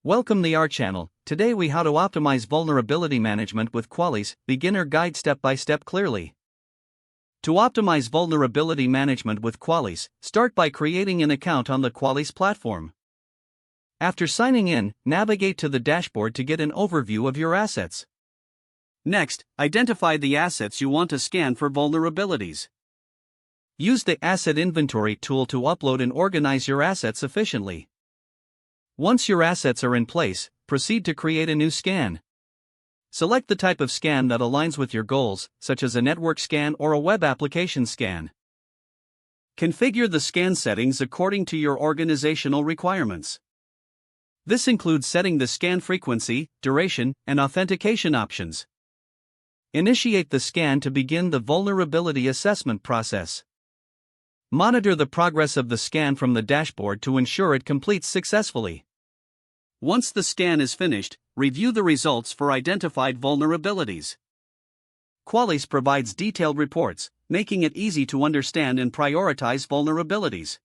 Welcome to our channel. Today we how to optimize vulnerability management with Qualys, beginner guide step by step clearly. To optimize vulnerability management with Qualys, start by creating an account on the Qualys platform. After signing in, navigate to the dashboard to get an overview of your assets. Next, identify the assets you want to scan for vulnerabilities. Use the Asset Inventory tool to upload and organize your assets efficiently. Once your assets are in place, proceed to create a new scan. Select the type of scan that aligns with your goals, such as a network scan or a web application scan. Configure the scan settings according to your organizational requirements. This includes setting the scan frequency, duration, and authentication options. Initiate the scan to begin the vulnerability assessment process. Monitor the progress of the scan from the dashboard to ensure it completes successfully. Once the scan is finished, review the results for identified vulnerabilities. Qualys provides detailed reports, making it easy to understand and prioritize vulnerabilities.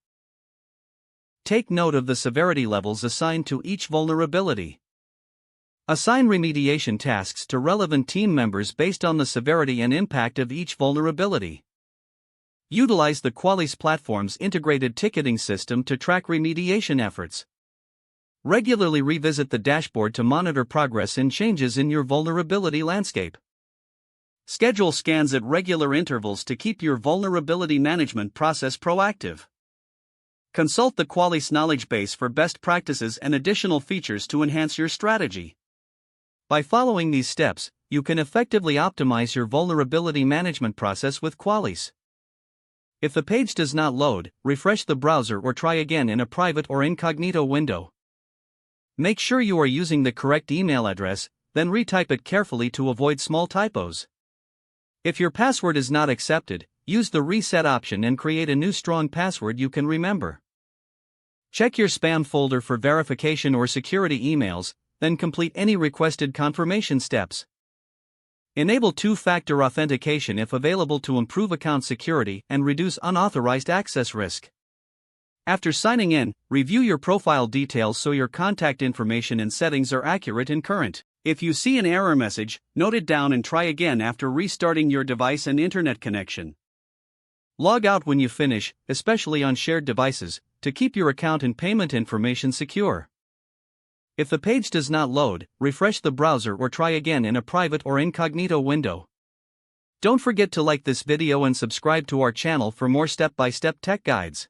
Take note of the severity levels assigned to each vulnerability. Assign remediation tasks to relevant team members based on the severity and impact of each vulnerability. Utilize the Qualys platform's integrated ticketing system to track remediation efforts. Regularly revisit the dashboard to monitor progress and changes in your vulnerability landscape. Schedule scans at regular intervals to keep your vulnerability management process proactive. Consult the Qualys knowledge base for best practices and additional features to enhance your strategy. By following these steps, you can effectively optimize your vulnerability management process with Qualys. If the page does not load, refresh the browser or try again in a private or incognito window. Make sure you are using the correct email address, then retype it carefully to avoid small typos. If your password is not accepted, use the reset option and create a new strong password you can remember. Check your spam folder for verification or security emails, then complete any requested confirmation steps. Enable two-factor authentication if available to improve account security and reduce unauthorized access risk. After signing in, review your profile details so your contact information and settings are accurate and current. If you see an error message, note it down and try again after restarting your device and internet connection. Log out when you finish, especially on shared devices, to keep your account and payment information secure. If the page does not load, refresh the browser or try again in a private or incognito window. Don't forget to like this video and subscribe to our channel for more step-by-step tech guides.